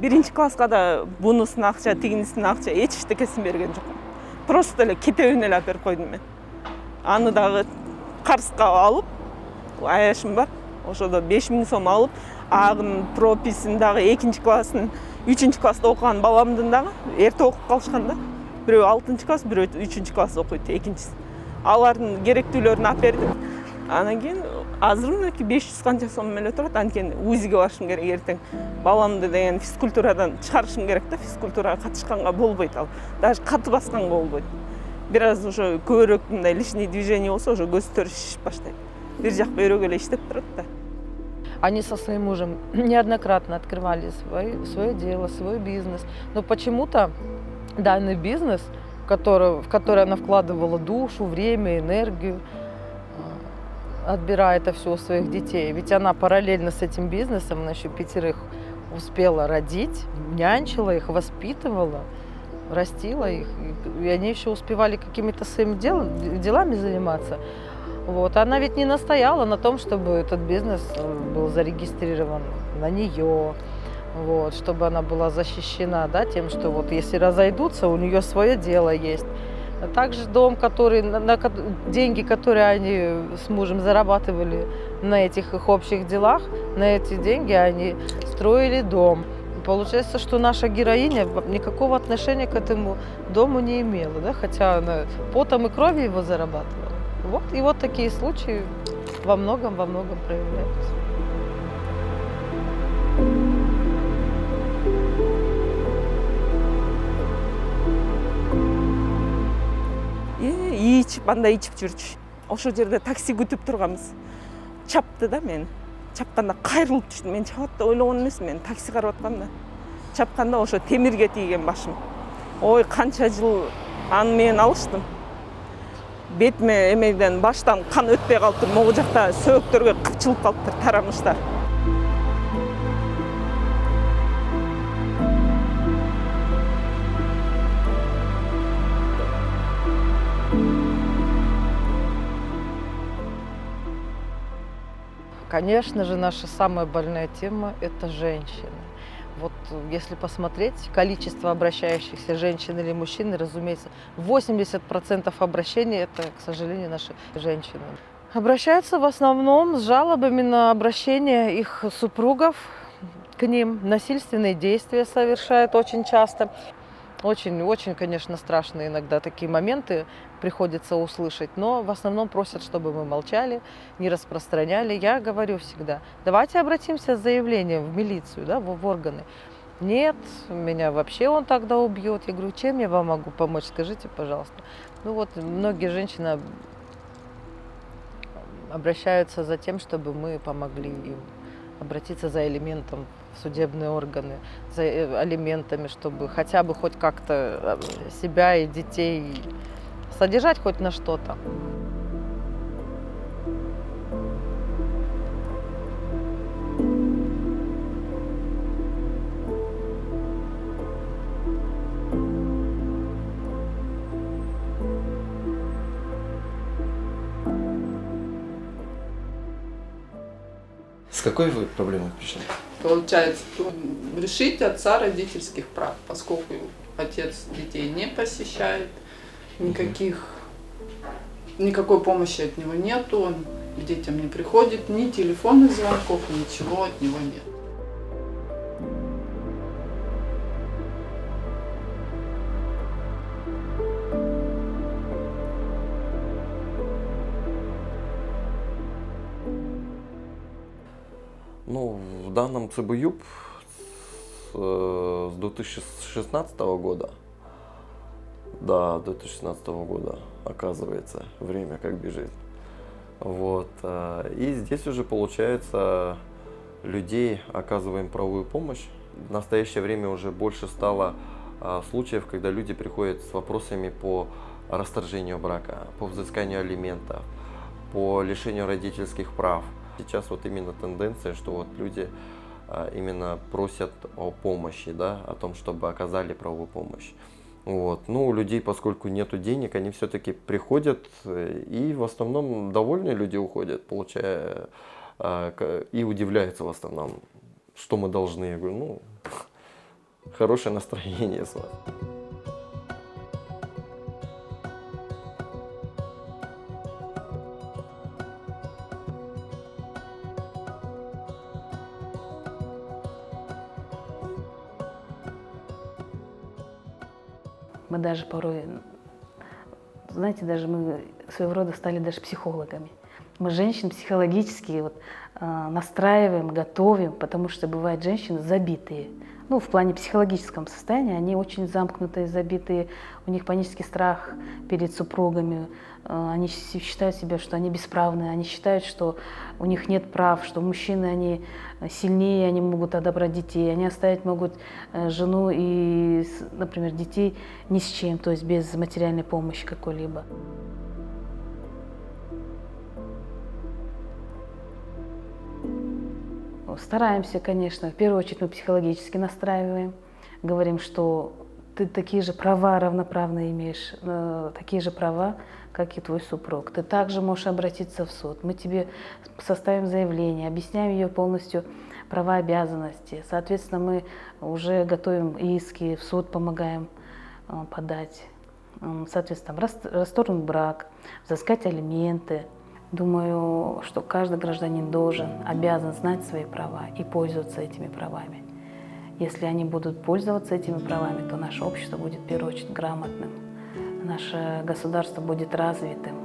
Биринчи класска да бунусун акча, тигинисин акча эчтекесин берген жокмун. Просто эле китебин эле алып берип койдум мен. Аны дагы карызга алып, аяшым бар. Ошодо 5000 сом алып, агынын прописин дагы 2-классын, 3-класста окуган баламдын дагы эрте окуп калышкан да. Бирөө 6-класс, бирөө 3-класс окуйт, экинчиси. Алардын керектүүлөрүн алып бердим. Анан кийин азыр мынакей 500 канча сом эле турат. Анткени УЗИге барышым керек эртең. Баламды деген физкультурадан чыгарышым керек да, физкультурага катышканга болбойт ал. Даже каты басканга болбойт. Бир аз ошо көбүрөөк мындай лишний движение болсо, ошо көз төрүшүп баштайт. Бир жак бөйрөгү эле иштеп турат да. Они со своим мужем неоднократно открывали свое дело, свой бизнес. Но почему-то данный бизнес, в который она вкладывала душу, время, энергию, отбирая это все у своих детей. Ведь она параллельно с этим бизнесом, она еще 5 успела родить, нянчила их, воспитывала, растила их. И они еще успевали какими-то своими делами заниматься. Вот. Она ведь не настояла на том, чтобы этот бизнес был зарегистрирован на нее, вот, чтобы она была защищена, да, тем, что вот если разойдутся, у нее свое дело есть. А также дом, деньги, которые они с мужем зарабатывали на этих их общих делах, на эти деньги они строили дом. Получается, что наша героиня никакого отношения к этому дому не имела, да, хотя она потом и кровью его зарабатывала. Вот, и вот такие случаи во многом проявляются. Ичип, андай ичип жүрчү. Ошол жерде такси күтүп турганбыз. Чапты да мени. Чапканда кайрылып түштүм. Мен чабат деп ойлогон эмесмин. Мен такси карап аткам да. Чапканда ошо темирге тийген башым. Ой, канча жыл аны мен алыштым. Бетиме эмеден баштан кан өтпөй калыптыр. Могу жакта сөөктөргө кыпчылып калыптыр, тарамыштар. Конечно же, наша самая больная тема – это женщины. Вот если посмотреть количество обращающихся женщин или мужчин, разумеется, 80% обращений – это, к сожалению, наши женщины. Обращаются в основном с жалобами на обращение их супругов к ним. Насильственные действия совершают очень часто. Очень, конечно, страшные иногда такие моменты приходится услышать, но в основном просят, чтобы мы молчали, не распространяли. Я говорю всегда, давайте обратимся с заявлением в милицию, да, в органы. Нет, меня вообще он тогда убьет. Я говорю, чем я вам могу помочь, скажите, пожалуйста. Ну вот, многие женщины обращаются за тем, чтобы мы помогли им обратиться за алиментом в судебные органы, за алиментами, чтобы хотя бы хоть как-то себя и детей содержать хоть на что-то. С какой вы проблемой пришли? Получается, лишить отца родительских прав, поскольку отец детей не посещает, никакой помощи от него нету, он к детям не приходит, ни телефонных звонков, ничего от него нет. Ну, в данном ЦБЮП с 2016 года, да, 2016 года, оказывается, время как бежит. Вот. И здесь уже, получается, людей оказываем правовую помощь. В настоящее время уже больше стало случаев, когда люди приходят с вопросами по расторжению брака, по взысканию алиментов, по лишению родительских прав. Сейчас вот именно тенденция, что вот люди именно просят о помощи, да, о том, чтобы оказали правовую помощь. Вот. Ну, у людей, поскольку нету денег, они все-таки приходят, и в основном довольные люди уходят, получая, и удивляются в основном, что мы должны. Я говорю, ну, хорошее настроение с вас. Мы даже порой, знаете, даже мы своего рода стали даже психологами. Мы женщин психологически вот, настраиваем, готовим, потому что бывают женщины забитые. Ну, в плане психологическом состоянии они очень замкнутые, забитые, у них панический страх перед супругами, они считают себя, что они бесправные, они считают, что у них нет прав, что мужчины, они сильнее, они могут отобрать детей, они оставить могут жену и, например, детей ни с чем, то есть без материальной помощи какой-либо. Стараемся, конечно. В первую очередь мы психологически настраиваем. Говорим, что ты такие же права равноправно имеешь, такие же права, как и твой супруг. Ты также можешь обратиться в суд. Мы тебе составим заявление, объясняем ее полностью права и обязанности. Соответственно, мы уже готовим иски, в суд помогаем подать. Соответственно, расторгнуть брак, взыскать алименты. Думаю, что каждый гражданин обязан знать свои права и пользоваться этими правами. Если они будут пользоваться этими правами, то наше общество будет в первую очередь грамотным, наше государство будет развитым.